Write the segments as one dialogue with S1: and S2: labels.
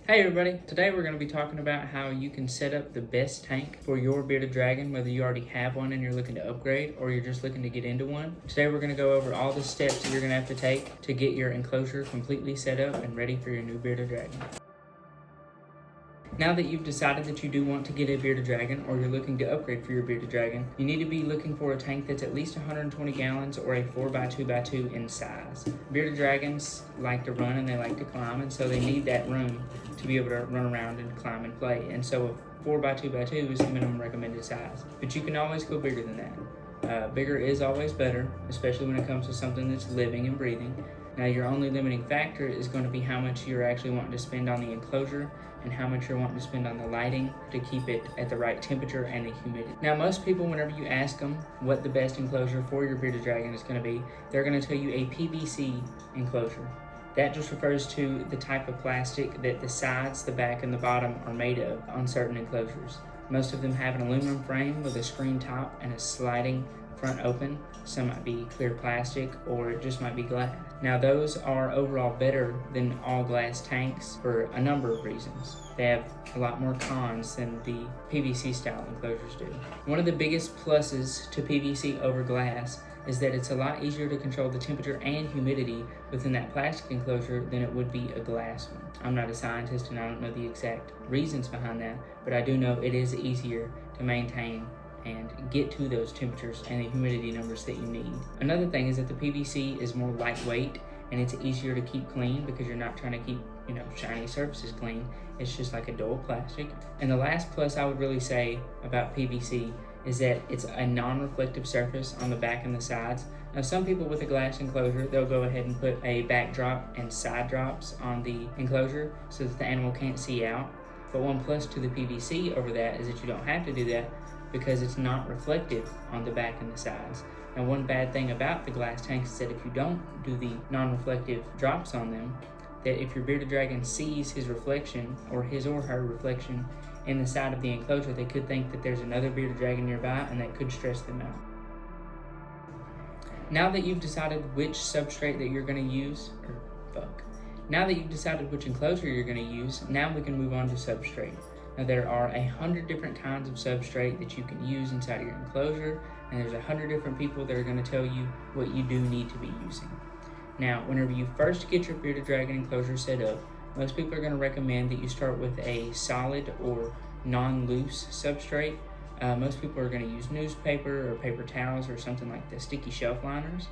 S1: Hey everybody, today we're going to be talking about how you can set up the best tank for your bearded dragon, whether you already have one and you're looking to upgrade or you're just looking to get into one. Today we're going to go over all the steps that you're going to have to take to get your enclosure completely set up and ready for your new bearded dragon. Now that you've decided that you do want to get a bearded dragon or you're looking to upgrade for your bearded dragon, you need to be looking for a tank that's at least 120 gallons or a 4x2x2 in size. Bearded dragons like to run and they like to climb, and so they need that room to be able to run around and climb and play. And so a 4x2x2 is the minimum recommended size. But you can always go bigger than that. Bigger is always better, especially when it comes to something that's living and breathing. Now your only limiting factor is going to be how much you're actually wanting to spend on the enclosure and how much you're wanting to spend on the lighting to keep it at the right temperature and the humidity. Now most people, whenever you ask them what the best enclosure for your bearded dragon is going to be, they're going to tell you a PVC enclosure. That just refers to the type of plastic that the sides, the back, and the bottom are made of on certain enclosures. Most of them have an aluminum frame with a screen top and a sliding front open. Some might be clear plastic or it just might be glass. Now those are overall better than all glass tanks for a number of reasons. They have a lot more cons than the PVC style enclosures do. One of the biggest pluses to PVC over glass is that it's a lot easier to control the temperature and humidity within that plastic enclosure than it would be a glass one. I'm not a scientist and I don't know the exact reasons behind that, but I do know it is easier to maintain and get to those temperatures and the humidity numbers that you need. Another thing is that the PVC is more lightweight and it's easier to keep clean because you're not trying to keep, shiny surfaces clean. It's just like a dull plastic. And the last plus I would really say about PVC is that it's a non-reflective surface on the back and the sides. Now some people with a glass enclosure, they'll go ahead and put a backdrop and side drops on the enclosure so that the animal can't see out. But one plus to the PVC over that is that you don't have to do that because it's not reflective on the back and the sides. And one bad thing about the glass tanks is that if you don't do the non-reflective drops on them, that if your bearded dragon sees his reflection or his or her reflection in the side of the enclosure, they could think that there's another bearded dragon nearby and that could stress them out. Now that you've decided which substrate that you're going to use, now that you've decided which enclosure you're going to use, now we can move on to substrate. Now there are 100 different kinds of substrate that you can use inside of your enclosure, and there's 100 different people that are going to tell you what you do need to be using. Now, whenever you first get your bearded dragon enclosure set up, most people are going to recommend that you start with a solid or non-loose substrate. Most people are going to use newspaper or paper towels or something like the sticky shelf liners.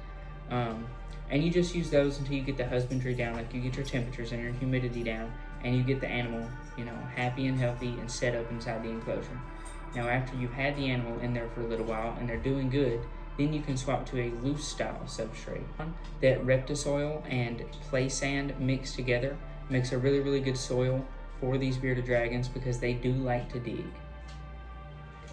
S1: And you just use those until you get the husbandry down, like you get your temperatures and your humidity down, and you get the animal, happy and healthy and set up inside the enclosure. Now, after you've had the animal in there for a little while and they're doing good, then you can swap to a loose style substrate. That Reptisoil and Play Sand mixed together makes a really, really good soil for these bearded dragons because they do like to dig.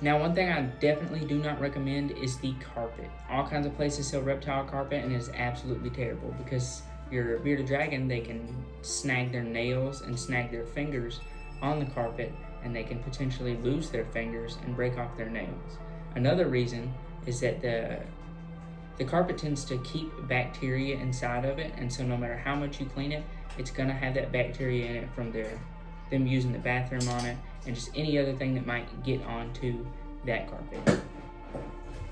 S1: Now, one thing I definitely do not recommend is the carpet. All kinds of places sell reptile carpet and it is absolutely terrible because your bearded dragon, they can snag their nails and snag their fingers on the carpet and they can potentially lose their fingers and break off their nails. Another reason is that the carpet tends to keep bacteria inside of it, and so no matter how much you clean it, it's going to have that bacteria in it from them using the bathroom on it and just any other thing that might get onto that carpet.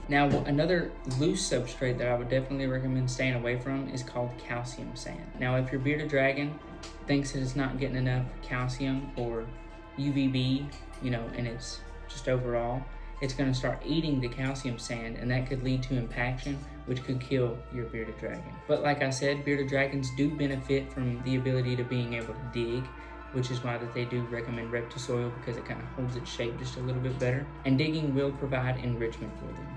S1: Now, another loose substrate that I would definitely recommend staying away from is called calcium sand. Now, if your bearded dragon thinks that it's not getting enough calcium or UVB, and it's just overall, it's going to start eating the calcium sand, and that could lead to impaction, which could kill your bearded dragon. But like I said, bearded dragons do benefit from the ability to being able to dig, which is why that they do recommend Reptisoil because it kind of holds its shape just a little bit better. And digging will provide enrichment for them.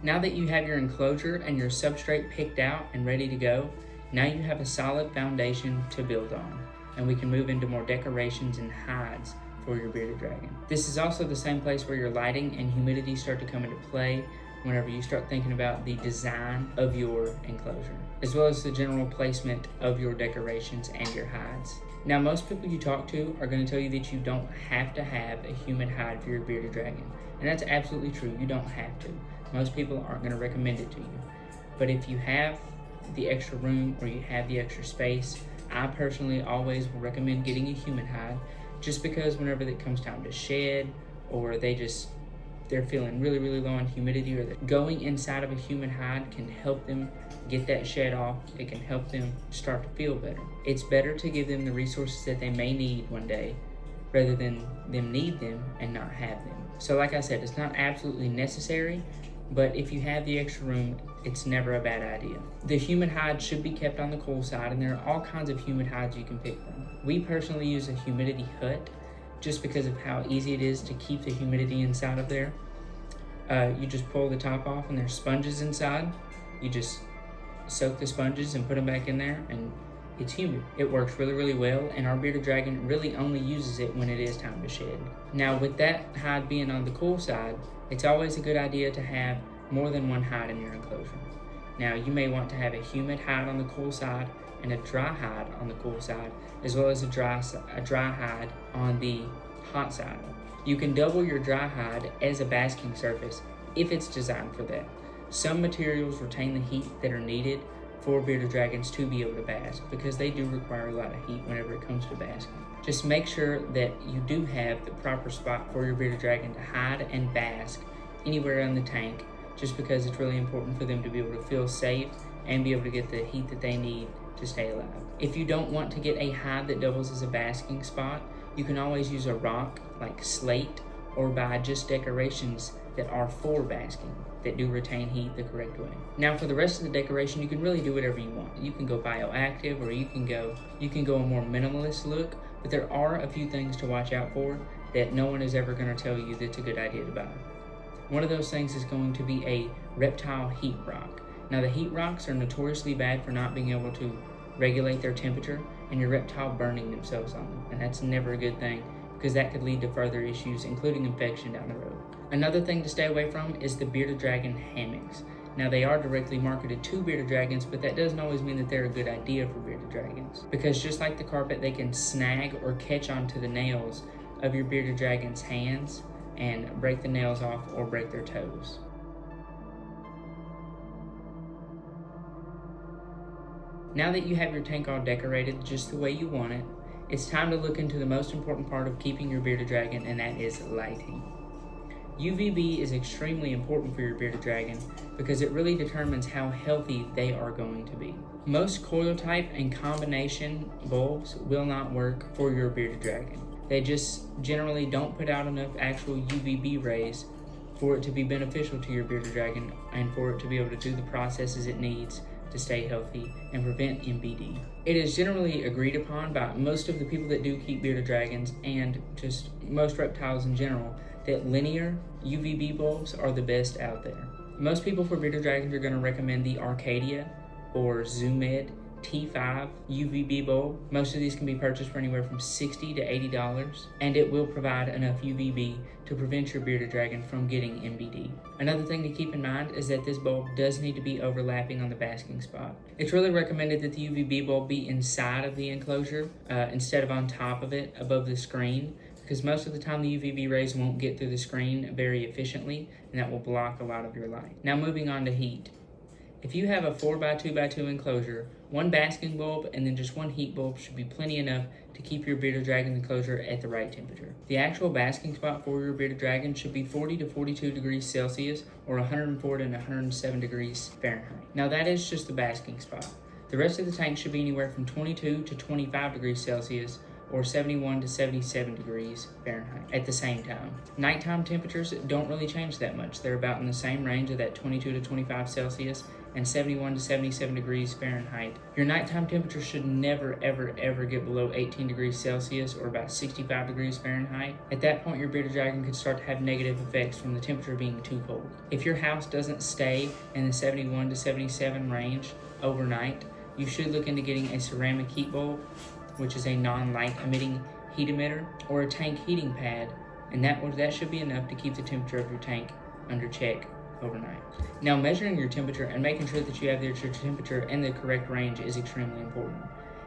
S1: Now that you have your enclosure and your substrate picked out and ready to go, now you have a solid foundation to build on, and we can move into more decorations and hides for your bearded dragon. This is also the same place where your lighting and humidity start to come into play whenever you start thinking about the design of your enclosure, as well as the general placement of your decorations and your hides. Now, most people you talk to are going to tell you that you don't have to have a human hide for your bearded dragon, and that's absolutely true. You don't have to. Most people aren't going to recommend it to you. But if you have the extra room or you have the extra space, I personally always will recommend getting a humid hide, just because whenever it comes time to shed, or they're feeling really, really low on humidity, or going inside of a humid hide can help them get that shed off. It can help them start to feel better. It's better to give them the resources that they may need one day rather than them need them and not have them. So like I said, it's not absolutely necessary, but if you have the extra room, it's never a bad idea. The humid hide should be kept on the cool side, and there are all kinds of humid hides you can pick from. We personally use a humidity hut just because of how easy it is to keep the humidity inside of there. You just pull the top off and there's sponges inside. You just soak the sponges and put them back in there, and it's humid. It works really, really well, and our bearded dragon really only uses it when it is time to shed. Now, with that hide being on the cool side, it's always a good idea to have more than one hide in your enclosure. Now, you may want to have a humid hide on the cool side and a dry hide on the cool side, as well as a dry hide on the hot side. You can double your dry hide as a basking surface if it's designed for that. Some materials retain the heat that are needed for bearded dragons to be able to bask, because they do require a lot of heat whenever it comes to basking. Just make sure that you do have the proper spot for your bearded dragon to hide and bask anywhere in the tank, just because it's really important for them to be able to feel safe and be able to get the heat that they need to stay alive. If you don't want to get a hide that doubles as a basking spot, you can always use a rock like slate, or buy just decorations that are for basking that do retain heat the correct way. Now, for the rest of the decoration, you can really do whatever you want. You can go bioactive, or you can go a more minimalist look, but there are a few things to watch out for that no one is ever going to tell you that's a good idea to buy. One of those things is going to be a reptile heat rock. Now, the heat rocks are notoriously bad for not being able to regulate their temperature and your reptile burning themselves on them, and that's never a good thing, because that could lead to further issues, including infection down the road. Another thing to stay away from is the bearded dragon hammocks. Now, they are directly marketed to bearded dragons, but that doesn't always mean that they're a good idea for bearded dragons, because just like the carpet, they can snag or catch onto the nails of your bearded dragon's hands and break the nails off or break their toes. Now that you have your tank all decorated just the way you want it, it's time to look into the most important part of keeping your bearded dragon, and that is lighting. UVB is extremely important for your bearded dragon because it really determines how healthy they are going to be. Most coil type and combination bulbs will not work for your bearded dragon. They just generally don't put out enough actual UVB rays for it to be beneficial to your bearded dragon and for it to be able to do the processes it needs to stay healthy and prevent MBD. It is generally agreed upon by most of the people that do keep bearded dragons, and just most reptiles in general, that linear UVB bulbs are the best out there. Most people for bearded dragons are going to recommend the Arcadia or Zoomed T5 UVB bulb. Most of these can be purchased for anywhere from $60 to $80, and it will provide enough UVB to prevent your bearded dragon from getting MBD. Another thing to keep in mind is that this bulb does need to be overlapping on the basking spot. It's really recommended that the UVB bulb be inside of the enclosure instead of on top of it above the screen, because most of the time the UVB rays won't get through the screen very efficiently, and that will block a lot of your light. Now, moving on to heat. If you have a 4x2x2 enclosure, one basking bulb and then just one heat bulb should be plenty enough to keep your bearded dragon enclosure at the right temperature. The actual basking spot for your bearded dragon should be 40 to 42 degrees Celsius or 104 to 107 degrees Fahrenheit. Now, that is just the basking spot. The rest of the tank should be anywhere from 22 to 25 degrees Celsius or 71 to 77 degrees Fahrenheit at the same time. Nighttime temperatures don't really change that much. They're about in the same range of that 22 to 25 Celsius and 71 to 77 degrees Fahrenheit. Your nighttime temperature should never, ever, ever get below 18 degrees Celsius or about 65 degrees Fahrenheit. At that point, your bearded dragon could start to have negative effects from the temperature being too cold. If your house doesn't stay in the 71 to 77 range overnight, you should look into getting a ceramic heat bulb, which is a non-light emitting heat emitter, or a tank heating pad, and that should be enough to keep the temperature of your tank under check overnight. Now, measuring your temperature and making sure that you have your temperature in the correct range is extremely important.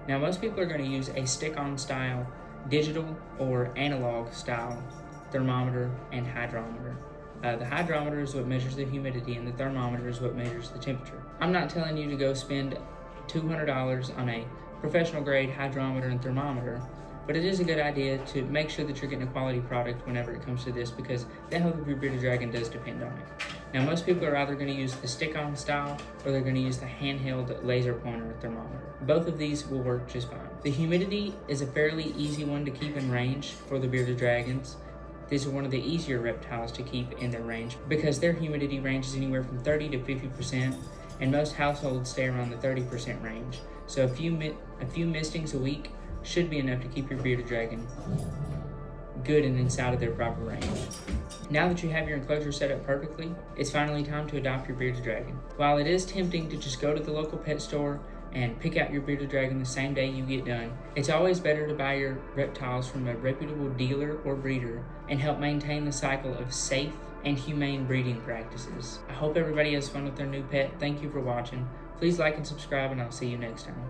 S1: Now, most people are going to use a stick-on style, digital or analog style thermometer and hydrometer. The hydrometer is what measures the humidity, and the thermometer is what measures the temperature. I'm not telling you to go spend $200 on a professional grade hydrometer and thermometer, but it is a good idea to make sure that you're getting a quality product whenever it comes to this, because the health of your bearded dragon does depend on it. Now, most people are either going to use the stick-on style or they're going to use the handheld laser pointer thermometer. Both of these will work just fine. The humidity is a fairly easy one to keep in range for the bearded dragons. These are one of the easier reptiles to keep in their range because their humidity ranges anywhere from 30 to 50%, and most households stay around the 30% range. So a few mistings a week should be enough to keep your bearded dragon good and inside of their proper range. Now that you have your enclosure set up perfectly, it's finally time to adopt your bearded dragon. While it is tempting to just go to the local pet store and pick out your bearded dragon the same day you get done, it's always better to buy your reptiles from a reputable dealer or breeder and help maintain the cycle of safe and humane breeding practices. I hope everybody has fun with their new pet. Thank you for watching. Please like and subscribe, and I'll see you next time.